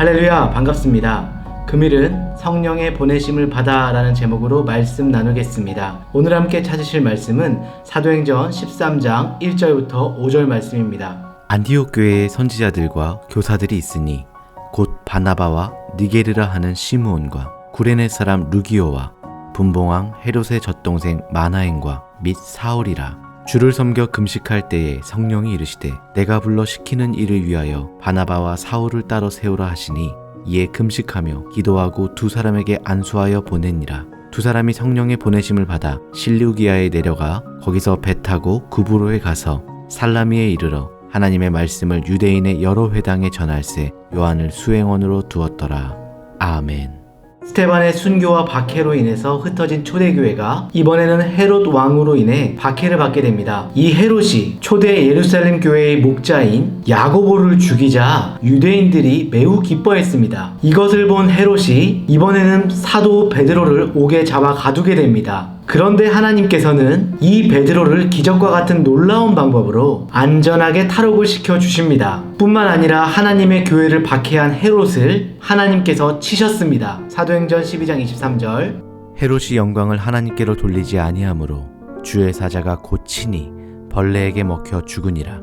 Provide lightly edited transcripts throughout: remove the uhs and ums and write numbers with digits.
할렐루야, 반갑습니다. 금일은 성령의 보내심을 받아 라는 제목으로 말씀 나누겠습니다. 오늘 함께 찾으실 말씀은 사도행전 13장 1절부터 5절 말씀입니다. 안디옥 교회의 선지자들과 교사들이 있으니 곧 바나바와 니게르라 하는 시므온과 구레네 사람 루기오와 분봉왕 헤롯의 젖동생 마나엔과 및 사울이라. 주를 섬겨 금식할 때에 성령이 이르시되 내가 불러 시키는 일을 위하여 바나바와 사울을 따로 세우라 하시니 이에 금식하며 기도하고 두 사람에게 안수하여 보내니라. 두 사람이 성령의 보내심을 받아 실루기아에 내려가 거기서 배 타고 구브로에 가서 살라미에 이르러 하나님의 말씀을 유대인의 여러 회당에 전할세 요한을 수행원으로 두었더라. 아멘. 스테반의 순교와 박해로 인해서 흩어진 초대교회가 이번에는 헤롯 왕으로 인해 박해를 받게 됩니다. 이 헤롯이 초대 예루살렘 교회의 목자인 야고보를 죽이자 유대인들이 매우 기뻐했습니다. 이것을 본 헤롯이 이번에는 사도 베드로를 옥에 잡아 가두게 됩니다. 그런데 하나님께서는 이 베드로를 기적과 같은 놀라운 방법으로 안전하게 탈옥을 시켜 주십니다. 뿐만 아니라 하나님의 교회를 박해한 헤롯을 하나님께서 치셨습니다. 사도행전 12장 23절. 헤롯이 영광을 하나님께로 돌리지 아니하므로 주의 사자가 곧 치니 벌레에게 먹혀 죽으니라.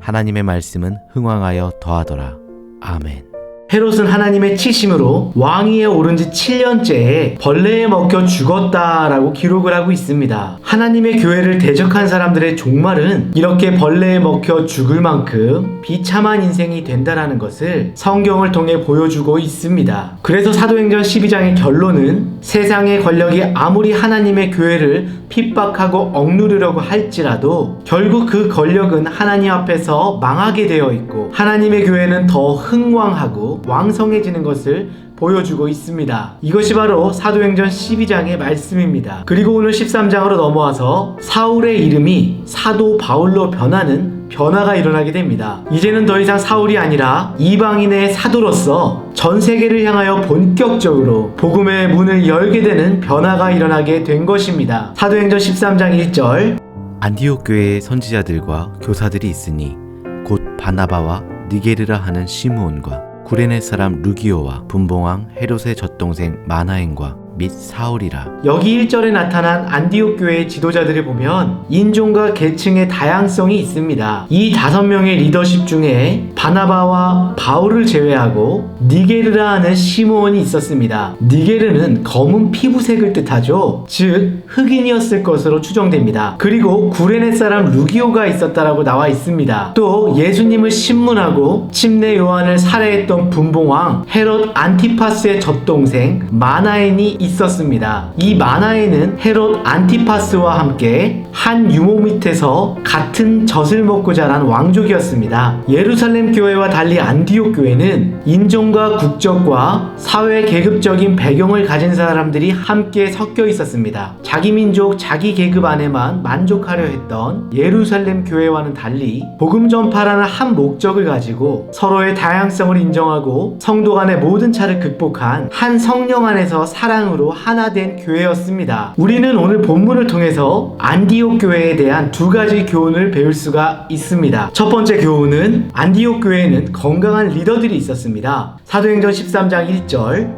하나님의 말씀은 흥왕하여 더하더라. 아멘. 헤롯은 하나님의 치심으로 왕위에 오른 지 7년째에 벌레에 먹혀 죽었다라고 기록을 하고 있습니다. 하나님의 교회를 대적한 사람들의 종말은 이렇게 벌레에 먹혀 죽을 만큼 비참한 인생이 된다라는 것을 성경을 통해 보여주고 있습니다. 그래서 사도행전 12장의 결론은 세상의 권력이 아무리 하나님의 교회를 핍박하고 억누르려고 할지라도 결국 그 권력은 하나님 앞에서 망하게 되어 있고 하나님의 교회는 더 흥왕하고 왕성해지는 것을 보여주고 있습니다. 이것이 바로 사도행전 12장의 말씀입니다. 그리고 오늘 13장으로 넘어와서 사울의 이름이 사도 바울로 변하는 변화가 일어나게 됩니다. 이제는 더 이상 사울이 아니라 이방인의 사도로서 전 세계를 향하여 본격적으로 복음의 문을 열게 되는 변화가 일어나게 된 것입니다. 사도행전 13장 1절. 안디옥 교회의 선지자들과 교사들이 있으니 곧 바나바와 니게르라 하는 시므온과 구레네 사람 루기오와 분봉왕 헤롯의 젖동생 마나엔과 및 사울이라. 여기 1절에 나타난 안디옥 교회의 지도자들을 보면 인종과 계층의 다양성이 있습니다. 이 5명의 리더십 중에 바나바와 바울을 제외하고 니게르라 하는 시므온이 있었습니다. 니게르는 검은 피부색을 뜻하죠. 즉 흑인이었을 것으로 추정됩니다. 그리고 구레네 사람 루기오가 있었다라고 나와 있습니다. 또 예수님을 신문하고 침례 요한을 살해했던 분봉왕 헤롯 안티파스의 젖동생 마나엔이 있었습니다. 이 마나엔은 헤롯 안티파스와 함께 한 유모 밑에서 같은 젖을 먹고 자란 왕족이었습니다. 예루살렘 교회와 달리 안디옥 교회는 인종과 국적과 사회 계급적인 배경을 가진 사람들이 함께 섞여 있었습니다. 자기 민족, 자기 계급 안에만 만족하려 했던 예루살렘 교회와는 달리 복음 전파라는 한 목적을 가지고 서로의 다양성을 인정하고 성도 간의 모든 차를 극복한 한 성령 안에서 사랑으로 하나 된 교회였습니다. 우리는 오늘 본문을 통해서 안디옥 교회에 대한 2가지 교훈을 배울 수가 있습니다. 첫 번째 교훈은 안디옥 교회에는 건강한 리더들이 있었습니다. 사도행전 13장 1절.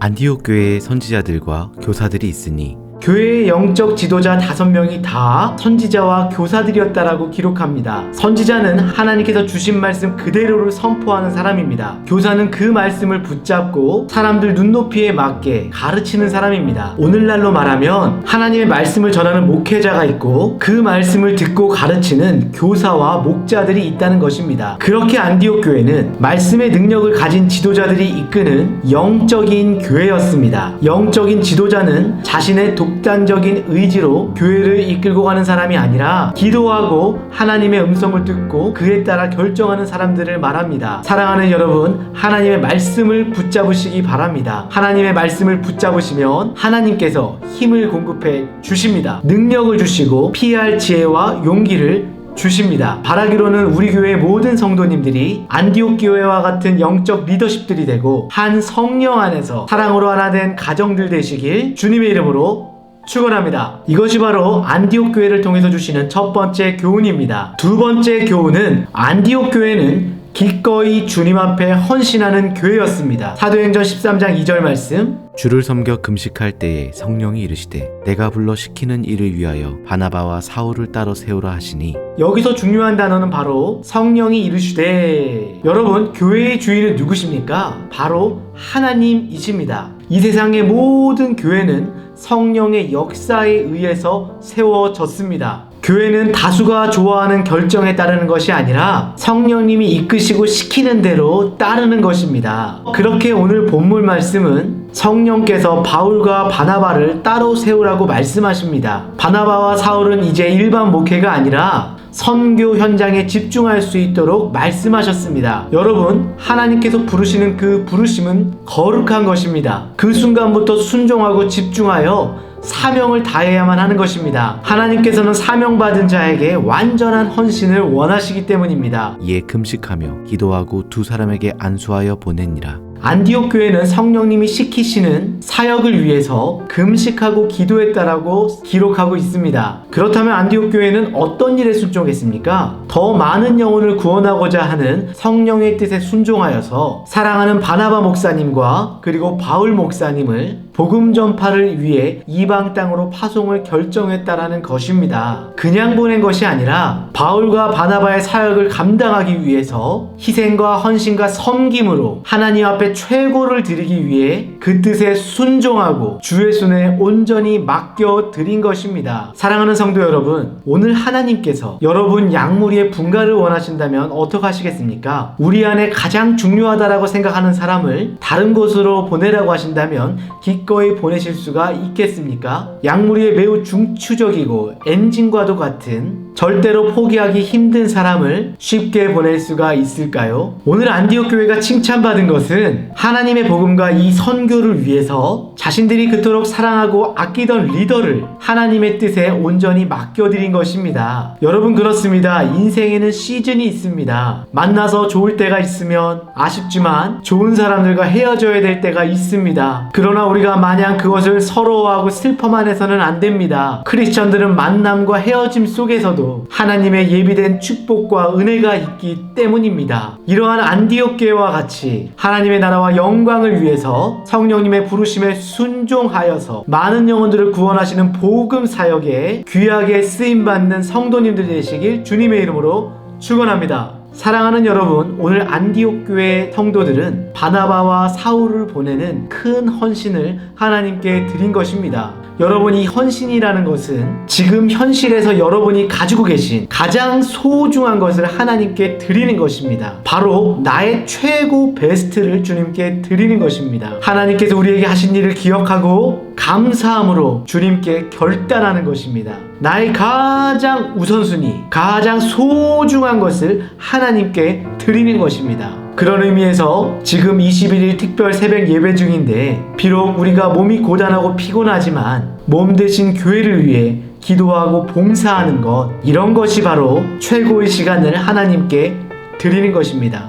안디옥 교회의 선지자들과 교사들이 있으니 교회의 영적 지도자 5명이 다 선지자와 교사들이었다라고 기록합니다. 선지자는 하나님께서 주신 말씀 그대로를 선포하는 사람입니다. 교사는 그 말씀을 붙잡고 사람들 눈높이에 맞게 가르치는 사람입니다. 오늘날로 말하면 하나님의 말씀을 전하는 목회자가 있고 그 말씀을 듣고 가르치는 교사와 목자들이 있다는 것입니다. 그렇게 안디옥 교회는 말씀의 능력을 가진 지도자들이 이끄는 영적인 교회였습니다. 영적인 지도자는 자신의 독단적인 의지로 교회를 이끌고 가는 사람이 아니라 기도하고 하나님의 음성을 듣고 그에 따라 결정하는 사람들을 말합니다. 사랑하는 여러분, 하나님의 말씀을 붙잡으시기 바랍니다. 하나님의 말씀을 붙잡으시면 하나님께서 힘을 공급해 주십니다. 능력을 주시고 피할 지혜와 용기를 주십니다. 바라기로는 우리 교회의 모든 성도님들이 안디옥 교회와 같은 영적 리더십들이 되고 한 성령 안에서 사랑으로 하나 된 가정들 되시길 주님의 이름으로 축원합니다. 이것이 바로 안디옥 교회를 통해서 주시는 첫 번째 교훈입니다. 두 번째 교훈은 안디옥 교회는 기꺼이 주님 앞에 헌신하는 교회였습니다. 사도행전 13장 2절 말씀, 주를 섬겨 금식할 때에 성령이 이르시되 내가 불러 시키는 일을 위하여 바나바와 사울을 따로 세우라 하시니. 여기서 중요한 단어는 바로 성령이 이르시되. 여러분, 교회의 주인은 누구십니까? 바로 하나님이십니다. 이 세상의 모든 교회는 성령의 역사에 의해서 세워졌습니다. 교회는 다수가 좋아하는 결정에 따르는 것이 아니라 성령님이 이끄시고 시키는 대로 따르는 것입니다. 그렇게 오늘 본문 말씀은 성령께서 바울과 바나바를 따로 세우라고 말씀하십니다. 바나바와 사울은 이제 일반 목회가 아니라 선교 현장에 집중할 수 있도록 말씀하셨습니다. 여러분, 하나님께서 부르시는 그 부르심은 거룩한 것입니다. 그 순간부터 순종하고 집중하여 사명을 다해야만 하는 것입니다. 하나님께서는 사명받은 자에게 완전한 헌신을 원하시기 때문입니다. 이에 금식하며 기도하고 두 사람에게 안수하여 보내니라. 안디옥 교회는 성령님이 시키시는 사역을 위해서 금식하고 기도했다라고 기록하고 있습니다. 그렇다면 안디옥 교회는 어떤 일에 순종했습니까? 더 많은 영혼을 구원하고자 하는 성령의 뜻에 순종하여서 사랑하는 바나바 목사님과 그리고 바울 목사님을 복음 전파를 위해 이방 땅으로 파송을 결정했다라는 것입니다. 그냥 보낸 것이 아니라 바울과 바나바의 사역을 감당하기 위해서 희생과 헌신과 섬김으로 하나님 앞에 최고를 드리기 위해 그 뜻에 순종하고 주의 손에 온전히 맡겨 드린 것입니다. 사랑하는 성도 여러분, 오늘 하나님께서 여러분 양무리의 분가를 원하신다면 어떻게 하시겠습니까? 우리 안에 가장 중요하다라고 생각하는 사람을 다른 곳으로 보내라고 하신다면 기꺼이 보내실 수가 있겠습니까? 양무리에 매우 중추적이고 엔진과도 같은 절대로 포기하기 힘든 사람을 쉽게 보낼 수가 있을까요? 오늘 안디옥 교회가 칭찬받은 것은 하나님의 복음과 이 선교를 위해서 자신들이 그토록 사랑하고 아끼던 리더를 하나님의 뜻에 온전히 맡겨드린 것입니다. 여러분, 그렇습니다. 인생에는 시즌이 있습니다. 만나서 좋을 때가 있으면 아쉽지만 좋은 사람들과 헤어져야 될 때가 있습니다. 그러나 우리가 마냥 그것을 서러워하고 슬퍼만 해서는 안 됩니다. 크리스천들은 만남과 헤어짐 속에서도 하나님의 예비된 축복과 은혜가 있기 때문입니다. 이러한 안디옥 교회와 같이 하나님의 나라와 영광을 위해서 성령님의 부르심에 순종하여서 많은 영혼들을 구원하시는 복음 사역에 귀하게 쓰임받는 성도님들 되시길 주님의 이름으로 축원합니다. 사랑하는 여러분, 오늘 안디옥 교회 성도들은 바나바와 사울을 보내는 큰 헌신을 하나님께 드린 것입니다. 여러분, 이 헌신이라는 것은 지금 현실에서 여러분이 가지고 계신 가장 소중한 것을 하나님께 드리는 것입니다. 바로 나의 최고 베스트를 주님께 드리는 것입니다. 하나님께서 우리에게 하신 일을 기억하고 감사함으로 주님께 결단하는 것입니다. 나의 가장 우선순위, 가장 소중한 것을 하나님께 드리는 것입니다. 그런 의미에서 지금 21일 특별 새벽 예배 중인데, 비록 우리가 몸이 고단하고 피곤하지만 몸 대신 교회를 위해 기도하고 봉사하는 것, 이런 것이 바로 최고의 시간을 하나님께 드리는 것입니다.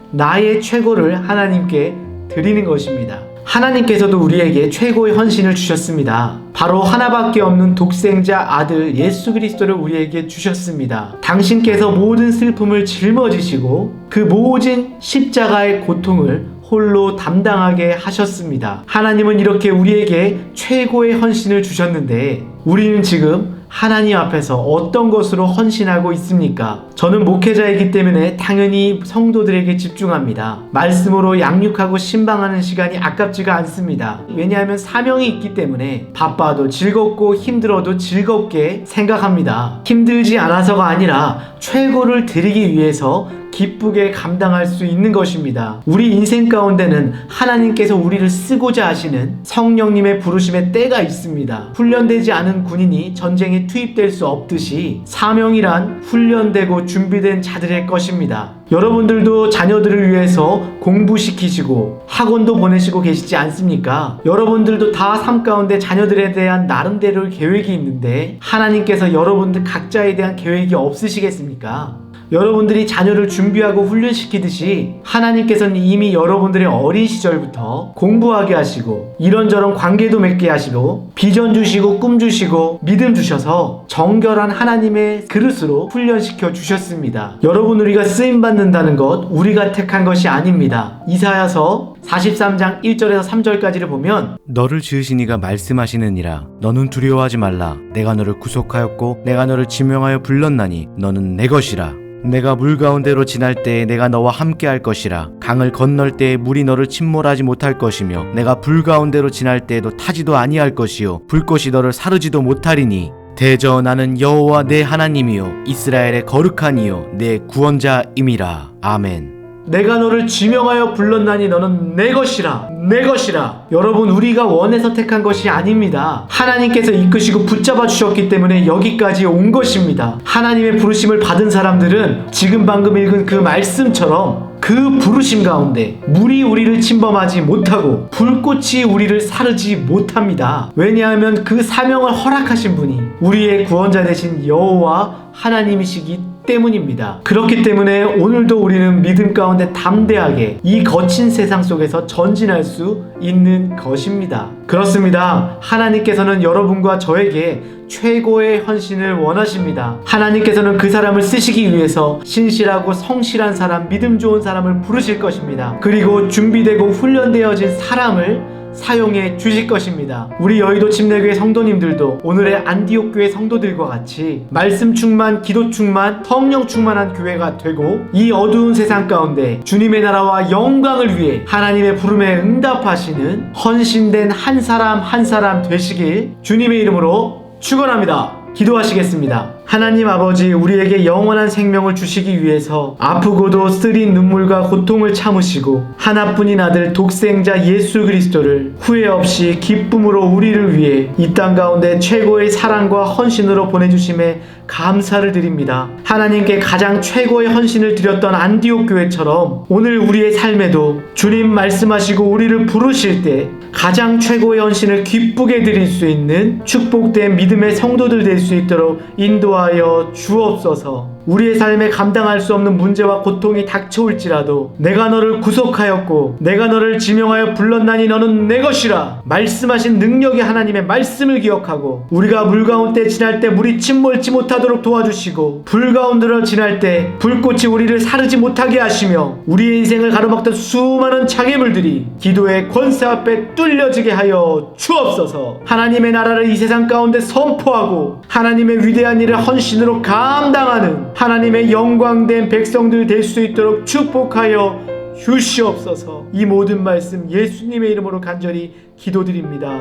나의 최고를 하나님께 드리는 것입니다. 하나님께서도 우리에게 최고의 헌신을 주셨습니다. 바로 하나밖에 없는 독생자 아들 예수 그리스도를 우리에게 주셨습니다. 당신께서 모든 슬픔을 짊어지시고 그 모든 십자가의 고통을 홀로 담당하게 하셨습니다. 하나님은 이렇게 우리에게 최고의 헌신을 주셨는데, 우리는 지금 하나님 앞에서 어떤 것으로 헌신하고 있습니까? 저는 목회자이기 때문에 당연히 성도들에게 집중합니다. 말씀으로 양육하고 신방하는 시간이 아깝지가 않습니다. 왜냐하면 사명이 있기 때문에 바빠도 즐겁고 힘들어도 즐겁게 생각합니다. 힘들지 않아서가 아니라 최고를 드리기 위해서 기쁘게 감당할 수 있는 것입니다. 우리 인생 가운데는 하나님께서 우리를 쓰고자 하시는 성령님의 부르심의 때가 있습니다. 훈련되지 않은 군인이 전쟁에 투입될 수 없듯이 사명이란 훈련되고 준비된 자들의 것입니다. 여러분들도 자녀들을 위해서 공부시키시고 학원도 보내시고 계시지 않습니까? 여러분들도 다 삶 가운데 자녀들에 대한 나름대로의 계획이 있는데 하나님께서 여러분들 각자에 대한 계획이 없으시겠습니까? 여러분들이 자녀를 준비하고 훈련시키듯이 하나님께서는 이미 여러분들의 어린 시절부터 공부하게 하시고 이런저런 관계도 맺게 하시고 비전 주시고 꿈 주시고 믿음 주셔서 정결한 하나님의 그릇으로 훈련시켜 주셨습니다. 여러분, 우리가 쓰임받는다는 것 우리가 택한 것이 아닙니다. 이사야서 43장 1절에서 3절까지를 보면 너를 지으신 이가 말씀하시느니라. 너는 두려워하지 말라. 내가 너를 구속하였고 내가 너를 지명하여 불렀나니 너는 내 것이라. 내가 물 가운데로 지날 때에 내가 너와 함께 할 것이라. 강을 건널 때에 물이 너를 침몰하지 못할 것이며 내가 불 가운데로 지날 때에도 타지도 아니할 것이요 불꽃이 너를 사르지도 못하리니 대저 나는 여호와 내 하나님이요 이스라엘의 거룩한 이요 내 구원자임이라. 아멘. 내가 너를 지명하여 불렀나니 너는 내 것이라, 내 것이라. 여러분, 우리가 원해서 택한 것이 아닙니다. 하나님께서 이끄시고 붙잡아 주셨기 때문에 여기까지 온 것입니다. 하나님의 부르심을 받은 사람들은 지금 방금 읽은 그 말씀처럼 그 부르심 가운데 물이 우리를 침범하지 못하고 불꽃이 우리를 사르지 못합니다. 왜냐하면 그 사명을 허락하신 분이 우리의 구원자 되신 여호와 하나님이시기 때문입니다. 그렇기 때문에 오늘도 우리는 믿음 가운데 담대하게 이 거친 세상 속에서 전진할 수 있는 것입니다. 그렇습니다. 하나님께서는 여러분과 저에게 최고의 헌신을 원하십니다. 하나님께서는 그 사람을 쓰시기 위해서 신실하고 성실한 사람, 믿음 좋은 사람을 부르실 것입니다. 그리고 준비되고 훈련되어진 사람을 사용해 주실 것입니다. 우리 여의도 침례교회 성도님들도 오늘의 안디옥 교회 성도들과 같이 말씀 충만, 기도 충만, 성령 충만한 교회가 되고 이 어두운 세상 가운데 주님의 나라와 영광을 위해 하나님의 부름에 응답하시는 헌신된 한 사람 한 사람 되시길 주님의 이름으로 축원합니다. 기도하시겠습니다. 하나님 아버지, 우리에게 영원한 생명을 주시기 위해서 아프고도 쓰린 눈물과 고통을 참으시고 하나뿐인 아들 독생자 예수 그리스도를 후회 없이 기쁨으로 우리를 위해 이 땅 가운데 최고의 사랑과 헌신으로 보내주심에 감사를 드립니다. 하나님께 가장 최고의 헌신을 드렸던 안디옥 교회처럼 오늘 우리의 삶에도 주님 말씀하시고 우리를 부르실 때 가장 최고의 헌신을 기쁘게 드릴 수 있는 축복된 믿음의 성도들 될 수 있도록 인도하여 주옵소서. 우리의 삶에 감당할 수 없는 문제와 고통이 닥쳐올지라도 내가 너를 구속하였고 내가 너를 지명하여 불렀나니 너는 내 것이라 말씀하신 능력의 하나님의 말씀을 기억하고 우리가 물 가운데 지날 때 물이 침몰치 못하도록 도와주시고 불 가운데로 지날 때 불꽃이 우리를 사르지 못하게 하시며 우리의 인생을 가로막던 수많은 장애물들이 기도의 권세 앞에 뚫려지게 하여 주옵소서. 하나님의 나라를 이 세상 가운데 선포하고 하나님의 위대한 일을 헌신으로 감당하는 하나님의 영광된 백성들 될 수 있도록 축복하여 주시옵소서. 이 모든 말씀 예수님의 이름으로 간절히 기도드립니다.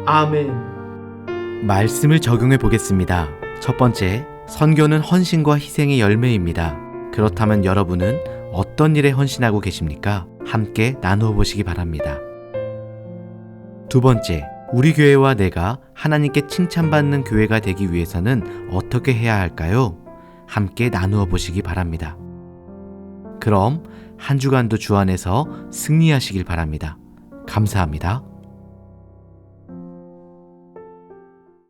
아멘. 말씀을 적용해 보겠습니다. 첫 번째, 선교는 헌신과 희생의 열매입니다. 그렇다면 여러분은 어떤 일에 헌신하고 계십니까? 함께 나누어 보시기 바랍니다. 두 번째, 우리 교회와 내가 하나님께 칭찬받는 교회가 되기 위해서는 어떻게 해야 할까요? 함께 나누어 보시기 바랍니다. 그럼 한 주간도 주 안에서 승리하시길 바랍니다. 감사합니다.